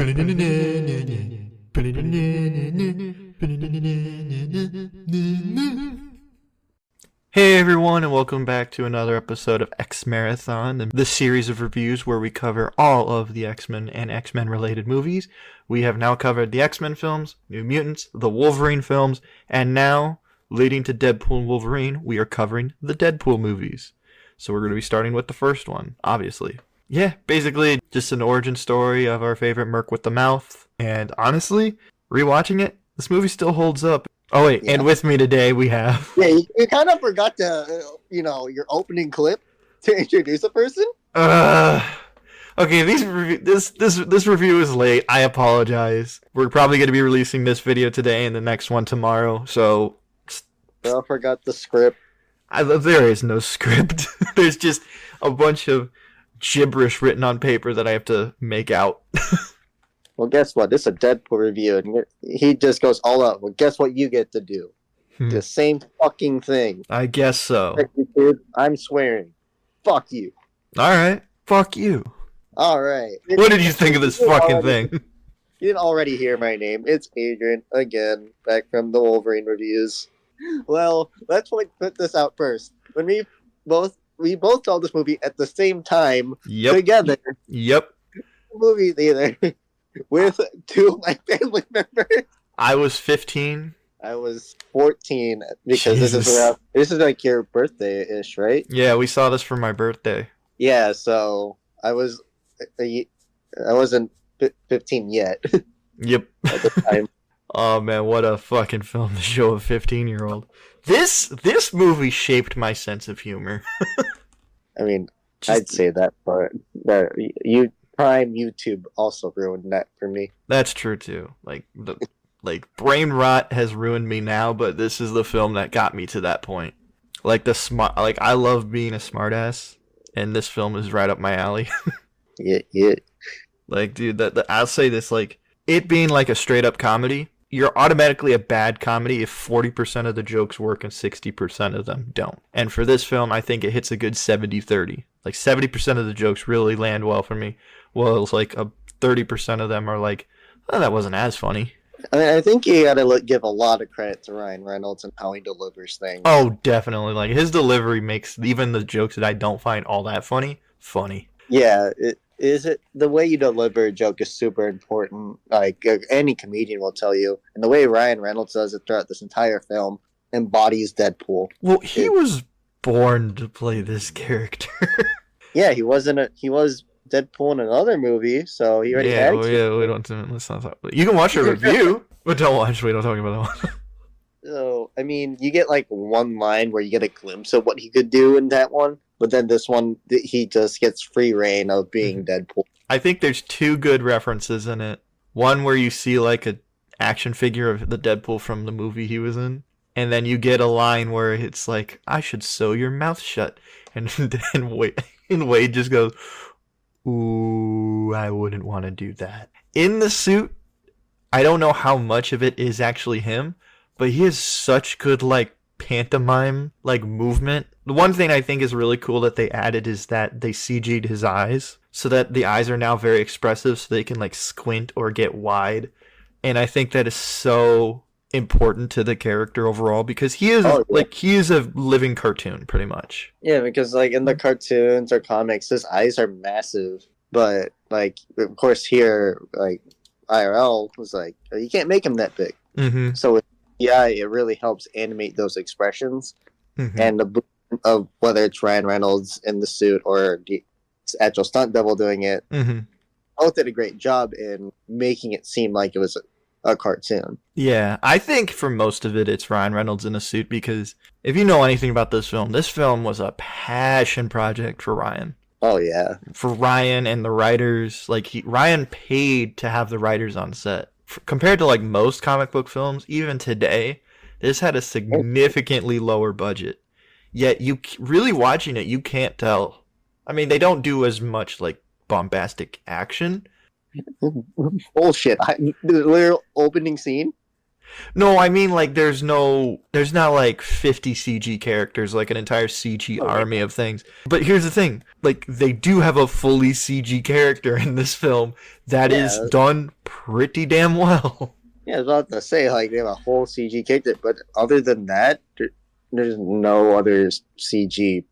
Hey everyone, and welcome back to another episode of X Marathon, the series of reviews where we cover all of the X-Men and X-Men related movies. We have now covered the X-Men films, New Mutants, the Wolverine films, and now, leading to Deadpool and Wolverine, we are covering the Deadpool movies. So we're going to be starting with the first one, obviously. Yeah, basically just an origin story of our favorite Merc with the Mouth, and honestly, rewatching it, this movie still holds up. Oh wait, and with me today we have... Yeah, you kind of forgot to, your opening clip to introduce a person. Okay, this review is late. I apologize. We're probably going to be releasing this video today and the next one tomorrow, so... I forgot the script. There is no script. There's just a bunch of gibberish written on paper that I have to make out. Well, guess what? This is a Deadpool review, and he just goes all out. Well, guess what you get to do? The same fucking thing. I guess so. I'm swearing. Fuck you. Alright. Fuck you. Alright. What did you think of this fucking thing? You didn't already hear my name. It's Adrian, again, back from the Wolverine reviews. Well, let's put this out first. When we both saw this movie at the same time, together. Yep. Movie theater. With two of my family members. I was 15. I was 14 because this is like your birthday-ish, right? Yeah, we saw this for my birthday. Yeah, so I wasn't 15 yet. Yep. At the time. Oh man, what a fucking film to show a 15-year-old. This movie shaped my sense of humor. I mean, I'd say that part. Prime YouTube also ruined that for me. That's true too. Like brain rot has ruined me now, but this is the film that got me to that point. I love being a smartass, and this film is right up my alley. Yeah. Like, dude, I'll say this, like, it being like a straight up comedy, you're automatically a bad comedy if 40% of the jokes work and 60% of them don't. And for this film, I think it hits a good 70-30. Like, 70% of the jokes really land well for me. Well, it's like 30% of them are like, oh, that wasn't as funny. I think you gotta give a lot of credit to Ryan Reynolds and how he delivers things. Oh, definitely. Like, his delivery makes even the jokes that I don't find all that funny. Yeah, the way you deliver a joke is super important. Like, any comedian will tell you. And the way Ryan Reynolds does it throughout this entire film embodies Deadpool. Well, he was born to play this character. Yeah, he was Deadpool in another movie, so he already had. Let's not talk. You can watch a review, but don't talk about that one. So, I mean, you get like one line where you get a glimpse of what he could do in that one, but then this one, he just gets free reign of being Deadpool. I think there's two good references in it. One where you see like an action figure of the Deadpool from the movie he was in, and then you get a line where it's like, "I should sew your mouth shut," and Wade just goes, "Ooh, I wouldn't want to do that." In the suit, I don't know how much of it is actually him, but he has such good, like, pantomime, like, movement. The one thing I think is really cool that they added is that they CG'd his eyes, so that the eyes are now very expressive, so they can, like, squint or get wide. And I think that is so important to the character overall, because he is he is a living cartoon pretty much. Yeah, because like in the cartoons or comics, his eyes are massive, but like of course here, like IRL was like, you can't make him that big. Mm-hmm. So it really helps animate those expressions. Mm-hmm. And the of whether it's Ryan Reynolds in the suit or the actual stunt double doing it, mm-hmm. both did a great job in making it seem like it was a cartoon. Yeah, I think for most of it, it's Ryan Reynolds in a suit, because if you know anything about this film was a passion project for Ryan. Oh, yeah. For Ryan and the writers, Ryan paid to have the writers on set. Compared to, like, most comic book films, even today, this had a significantly lower budget. Yet, you really watching it, you can't tell. I mean, they don't do as much, like, bombastic action. Bullshit. The literal opening scene No, I mean like there's not like 50 CG characters, like an entire CG Oh army of things. But here's the thing, like they do have a fully CG character in this film that is yeah, done pretty damn well. yeah. I was about to say like they have a whole CG character, but other than that, there's no other CG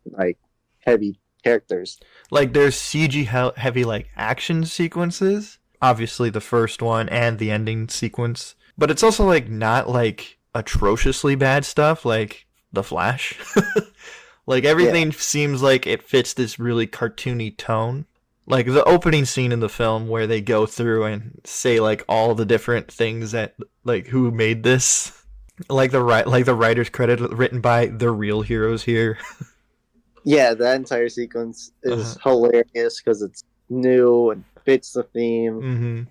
like heavy characters. Like there's CG heavy like action sequences, obviously the first one and the ending sequence, but it's also like not like atrociously bad stuff like The Flash. Like Yeah, everything seems like it fits this really cartoony tone. Like the opening scene in the film where they go through and say like all the different things that like who made this. Like the writer's credit written by the real heroes here. yeah. That entire sequence Uh-huh. is hilarious because it's new and fits the theme. Mm-hmm.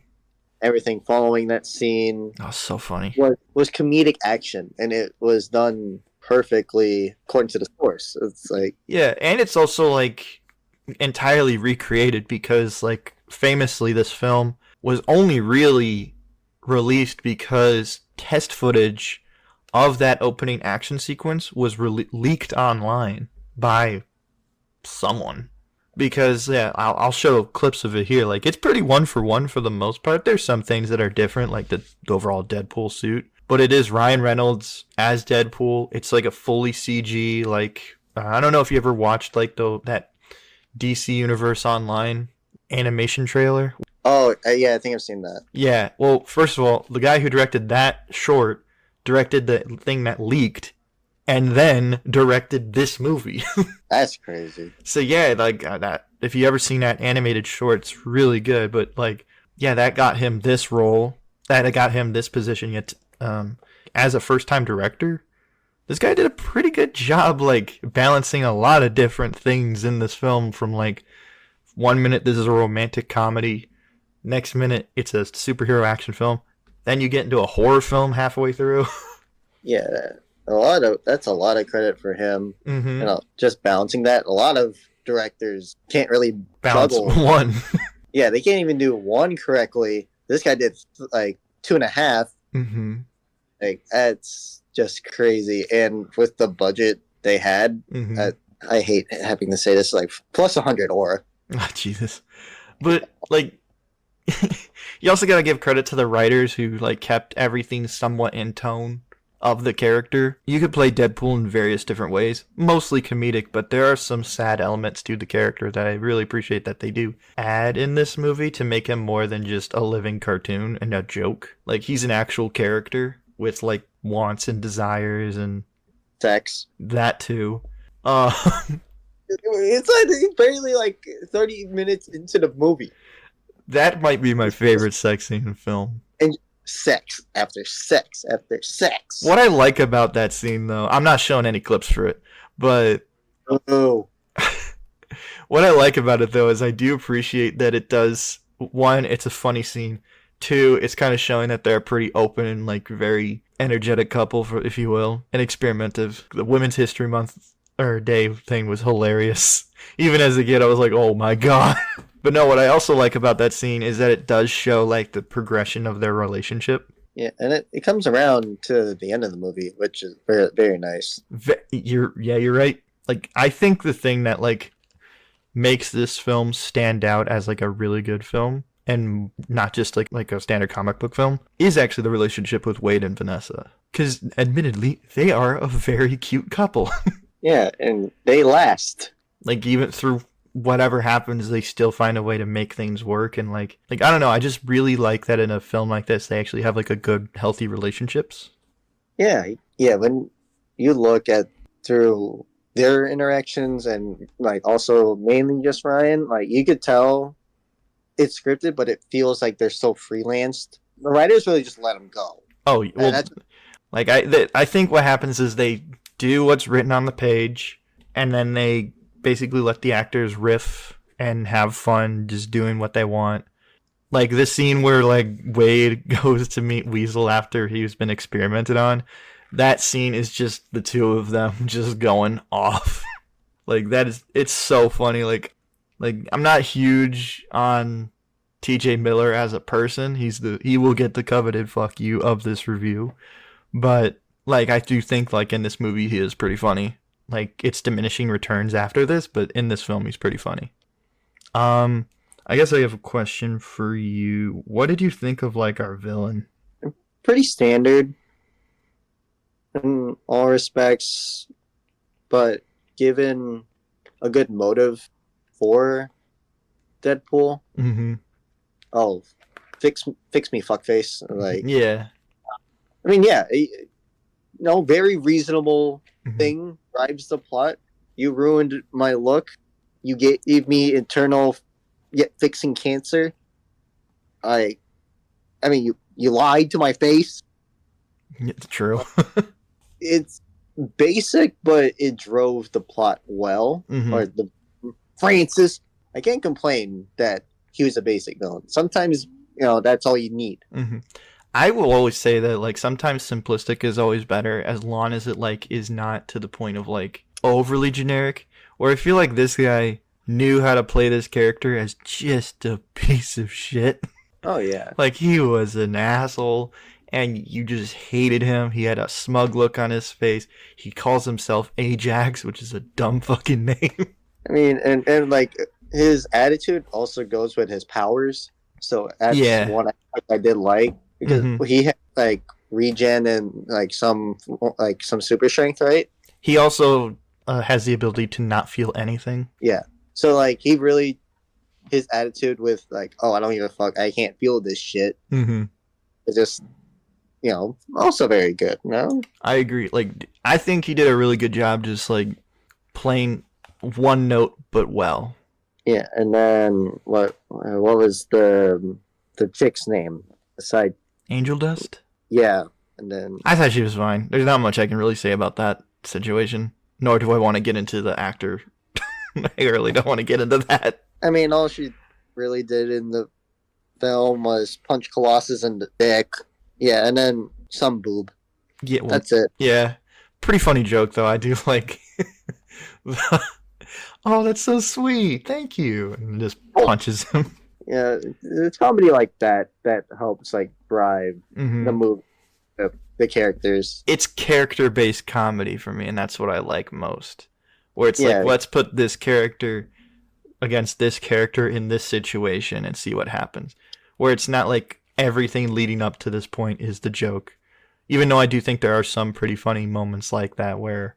Everything following that scene Oh, so funny. was comedic action, and it was done perfectly according to the source. It's like, Yeah, and it's also like entirely recreated because like famously this film was only really released because test footage of that opening action sequence was leaked online by someone. Because yeah, I'll show clips of it here. Like it's pretty one for the most part. There's some things that are different, like the overall Deadpool suit, but it is Ryan Reynolds as Deadpool. It's like a fully CG. Like I don't know if you ever watched like that DC Universe Online animation trailer. oh yeah, I think I've seen that. Yeah. Well, first of all, the guy who directed that short directed the thing that leaked, and then directed this movie. That's crazy. So yeah, like that. If you ever seen that animated short, it's really good. But like, yeah, that got him this role. That got him this position. Yet, as a first-time director, this guy did a pretty good job, like balancing a lot of different things in this film. From like, 1 minute this is a romantic comedy, next minute it's a superhero action film, then you get into a horror film halfway through. Yeah, that's a lot of credit for him. Mm-hmm. Just balancing that. A lot of directors can't really Balance juggle. one. Yeah, they can't even do one correctly. This guy did like two and a half. Mm-hmm. Like that's just crazy. And with the budget they had, Mm-hmm. I hate having to say this, like plus 100 aura. Oh, Jesus. But like, you also gotta give credit to the writers who like kept everything somewhat in tone of the character. You could play Deadpool in various different ways, mostly comedic, but there are some sad elements to the character that I really appreciate that they do add in this movie to make him more than just a living cartoon and a joke. Like he's an actual character with like wants and desires and Sex. that too. Uh It's like barely like 30 minutes into the movie. that might be my favorite sex scene in film. And sex after sex after sex. What I like about that scene, though, I'm not showing any clips for it, but Oh. what I like about it, though, is I do appreciate that it does, one, it's a funny scene. Two, it's kind of showing that they're a pretty open and, like, very energetic couple, for, if you will, and experimentative. The Women's History Month, or Day thing was hilarious. Even as a kid, I was like, oh my god. But no, what I also like about that scene is that it does show, like, the progression of their relationship. Yeah, and it comes around to the end of the movie, which is very, very nice. You're right. Like, I think the thing that, like, makes this film stand out as, like, a really good film, and not just, like a standard comic book film, is actually the relationship with Wade and Vanessa. Because, admittedly, they are a very cute couple. Yeah, and they last. Like, even through whatever happens, they still find a way to make things work. And, like I don't know, I just really like that in a film like this, they actually have, like, a good, healthy relationships. Yeah, yeah. When you look at through their interactions and like also mainly just Ryan, like you could tell it's scripted, but it feels like they're so freelanced. The writers really just let them go. Oh, And well, that's like, I think what happens is they do what's written on the page, and then they basically let the actors riff and have fun just doing what they want. Like this scene where like Wade goes to meet Weasel after he's been experimented on. That scene is just the two of them just going off. Like it's so funny. Like I'm not huge on TJ Miller as a person. He will get the coveted fuck you of this review. But like I do think like in this movie he is pretty funny. Like it's diminishing returns after this, but in this film he's pretty funny. I guess I have a question for you. What did you think of like our villain? Pretty standard in all respects, but given a good motive for Deadpool. Mm-hmm. Oh, fix me, fuckface. Like, yeah. I mean, yeah, very reasonable thing drives the plot. You ruined my look. You gave me internal, yet fixing cancer. I mean, you lied to my face. It's true. It's basic, but it drove the plot well. Mm-hmm. Or the Francis. I can't complain that he was a basic villain. Sometimes, that's all you need. Mm-hmm. I will always say that like sometimes simplistic is always better as long as it like is not to the point of like overly generic. Where I feel like this guy knew how to play this character as just a piece of shit. Oh yeah. Like he was an asshole and you just hated him. He had a smug look on his face. He calls himself Ajax, which is a dumb fucking name. I mean, and like his attitude also goes with his powers. So that's one I did like because he had like regen and like some super strength, right? He also has the ability to not feel anything. Yeah. So like he really his attitude with like, oh, I don't give a fuck, I can't feel this shit. Mm-hmm. It's just also very good. No, I agree. Like I think he did a really good job, just like playing one note but well. Yeah, and then what was the chick's name aside? Angel Dust? Yeah, and then I thought she was fine. There's not much I can really say about that situation, nor do I want to get into the actor. I really don't want to get into that. I mean, all she really did in the film was punch Colossus in the dick. Yeah, and then some boob. Yeah, well, that's it. Yeah, pretty funny joke though. I do like. Oh, that's so sweet. Thank you. And just punches him. Yeah, it's comedy like that helps like drive the movie, the characters. It's character-based comedy for me, and that's what I like most. Where it's like, let's put this character against this character in this situation and see what happens. Where it's not like everything leading up to this point is the joke. Even though I do think there are some pretty funny moments like that where,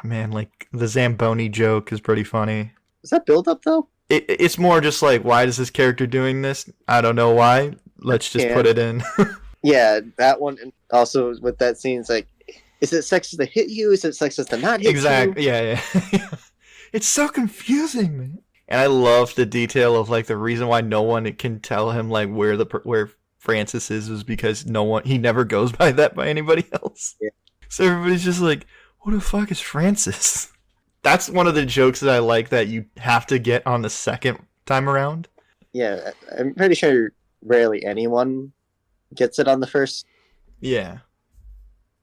like the Zamboni joke is pretty funny. Is that build up though? It's more just like, why is this character doing this? I don't know why. Let's just put it in. Yeah, that one. And also with that scene, it's like, is it sexist to hit you? Is it sexist to not hit you? Exactly. Yeah. It's so confusing, man. And I love the detail of like the reason why no one can tell him like where Francis is because he never goes by that by anybody else. Yeah. So everybody's just like, who the fuck is Francis? That's one of the jokes that I like that you have to get on the second time around. Yeah, I'm pretty sure rarely anyone gets it on the first. Yeah.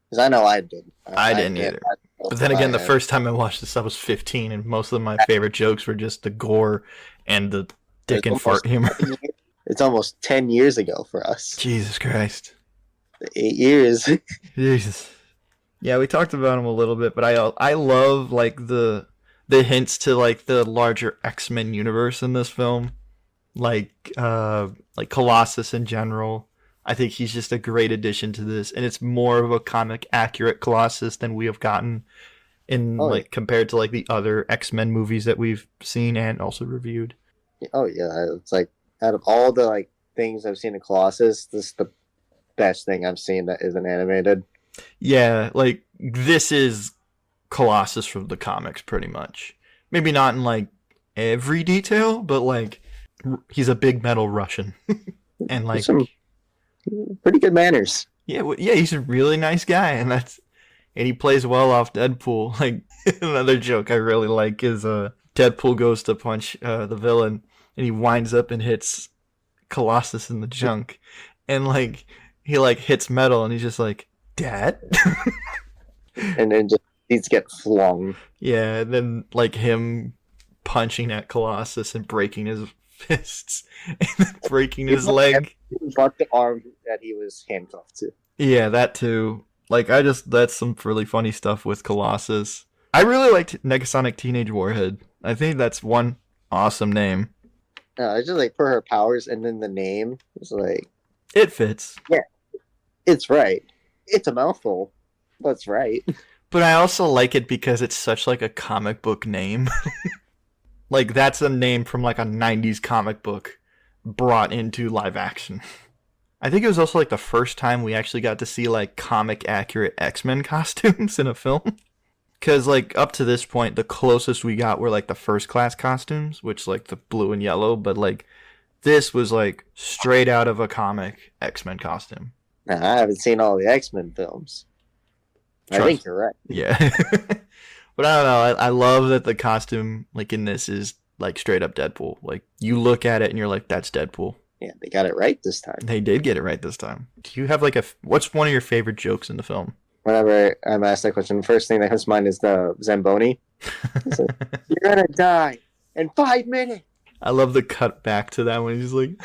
Because I know I did. I didn't either. But then again, the first time I watched this, I was 15, and most of my favorite jokes were just the gore and the dick and fart humor. It's almost 10 years ago for us. Jesus Christ. 8 years. Jesus. Yeah, we talked about him a little bit, but I love like the hints to like the larger X-Men universe in this film, like Colossus in general. I think he's just a great addition to this, and it's more of a comic accurate Colossus than we have gotten in compared to like the other X-Men movies that we've seen and also reviewed. Oh yeah, it's like out of all the like things I've seen in Colossus, this is the best thing I've seen that isn't animated. Yeah, like this is Colossus from the comics pretty much. Maybe not in like every detail, but like he's a big metal Russian and like some pretty good manners. Yeah, he's a really nice guy, and he plays well off Deadpool. Like another joke I really like is Deadpool goes to punch the villain, and he winds up and hits Colossus in the junk, and like he like hits metal, and he's just like, Dad? And then just needs to get flung. Yeah, and then like him punching at Colossus and breaking his fists and then breaking his leg. But the arm that he was handcuffed to. Yeah, that too. Like, that's some really funny stuff with Colossus. I really liked Negasonic Teenage Warhead. I think that's one awesome name. It's just like for her powers, and then the name is like, it fits. Yeah, it's right. It's a mouthful, but it's right. But I also like it because it's such like a comic book name. Like, that's a name from like a 90s comic book brought into live action. I think it was also like the first time we actually got to see like comic accurate X-Men costumes in a film. Because like up to this point, the closest we got were like the first class costumes, which like the blue and yellow. But like this was like straight out of a comic X-Men costume. Nah, I haven't seen all the X-Men films. I think you're right. Yeah. But I don't know. I love that the costume like in this is like straight up Deadpool. Like you look at it and you're like, that's Deadpool. Yeah, they got it right this time. They did get it right this time. Do you have like what's one of your favorite jokes in the film? Whenever I'm asked that question, the first thing that comes to mind is the Zamboni. Like, you're gonna die in 5 minutes. I love the cut back to that when he's like,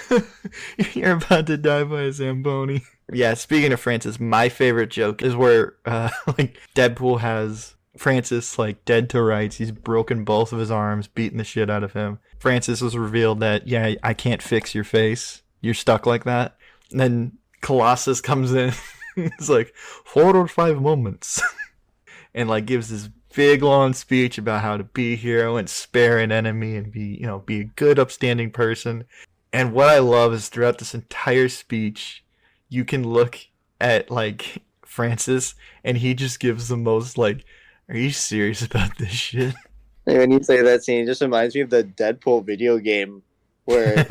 you're about to die by a Zamboni. Yeah, speaking of Francis, my favorite joke is where like Deadpool has Francis like dead to rights. He's broken both of his arms, beating the shit out of him. Francis was revealed that, yeah, I can't fix your face. You're stuck like that. And then Colossus comes in. He's like, 4 or 5 moments. And like gives this big long speech about how to be a hero and spare an enemy and be a good upstanding person. And what I love is throughout this entire speech, you can look at like Francis and he just gives the most like, are you serious about this shit? When you say that scene, it just reminds me of the Deadpool video game where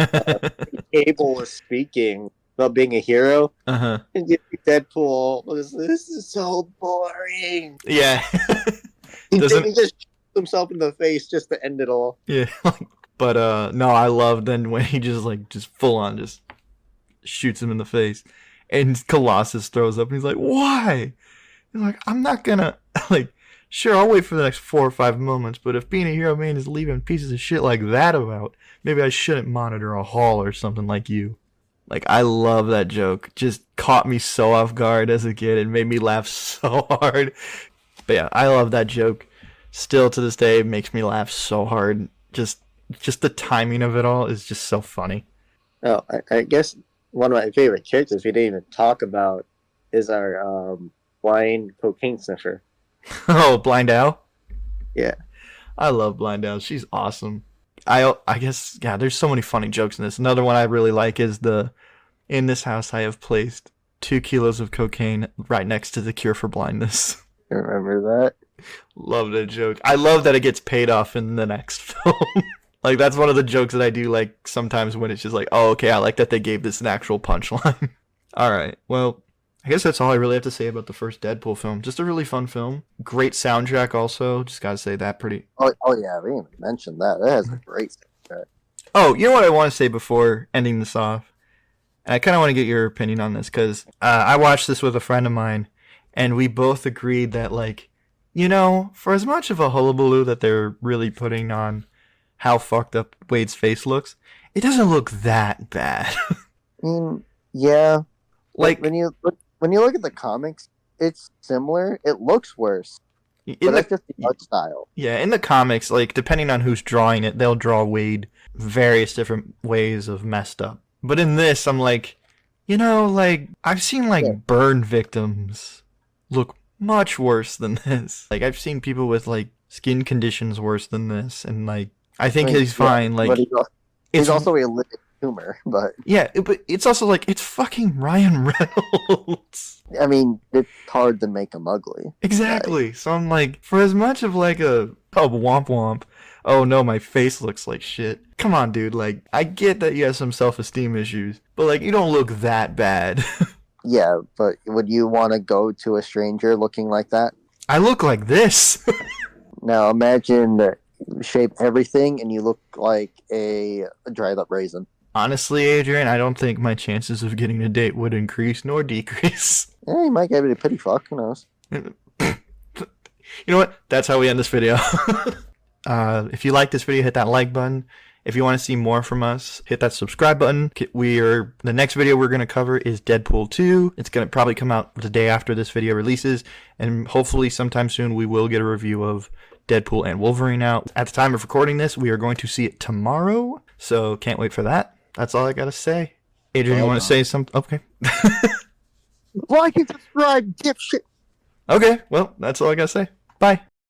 Cable was speaking about being a hero. Uh-huh. And Deadpool was, this is so boring. Yeah. He just shoots himself in the face just to end it all. Yeah. But no, I love then when he just full on just shoots him in the face. And Colossus throws up and he's like, why? He's like, I'm not gonna like, sure, I'll wait for the next 4 or 5 moments, but if being a hero man is leaving pieces of shit like that about, maybe I shouldn't monitor a hall or something like you. Like, I love that joke. Just caught me so off guard as a kid and made me laugh so hard. But yeah, I love that joke. Still to this day, it makes me laugh so hard. Just the timing of it all is just so funny. Oh, I guess one of my favorite characters we didn't even talk about is our blind cocaine sniffer. Oh, Blind Al? Yeah. I love Blind Al. She's awesome. I guess, yeah, there's so many funny jokes in this. Another one I really like is in this house I have placed 2 kilos of cocaine right next to the cure for blindness. I remember that. Love that joke. I love that it gets paid off in the next film. Like, that's one of the jokes that I do like sometimes when it's just like, oh, okay, I like that they gave this an actual punchline. All right, well, I guess that's all I really have to say about the first Deadpool film. Just a really fun film. Great soundtrack also. Just gotta say that pretty... Oh yeah, we didn't even mention that. That has a great soundtrack. Oh, you know what I want to say before ending this off? And I kind of want to get your opinion on this, because I watched this with a friend of mine, and we both agreed that, like, for as much of a hullabaloo that they're really putting on how fucked up Wade's face looks, it doesn't look that bad. Yeah. Like, when you look at the comics, it's similar. It looks worse. But that's just the art style. Yeah, in the comics, like, depending on who's drawing it, they'll draw Wade various different ways of messed up. But in this, I'm like, I've seen, burn victims look much worse than this. Like, I've seen people with, skin conditions worse than this, and, I think he's fine. But he's also a living tumor, but... Yeah, but it's also, it's fucking Ryan Reynolds. I mean, it's hard to make him ugly. Exactly. So I'm like, for as much of, a womp womp, oh no, my face looks like shit. Come on, dude, I get that you have some self-esteem issues, but, you don't look that bad. Yeah, but would you want to go to a stranger looking like that? I look like this. Now imagine shape everything and you look like a dried up raisin. Honestly, Adrian, I don't think my chances of getting a date would increase nor decrease. Yeah, you might get a pretty fuck, who knows? You know what? That's how we end this video. If you like this video, hit that like button. If you want to see more from us, hit that subscribe button. The next video we're going to cover is Deadpool 2. It's going to probably come out the day after this video releases, and hopefully sometime soon we will get a review of Deadpool and Wolverine out. At the time of recording this, we are going to see it tomorrow, so can't wait for that. That's all I got to say. Adrian, you want to say something? Okay. Like and subscribe, dipshit. Okay, well, that's all I got to say. Bye.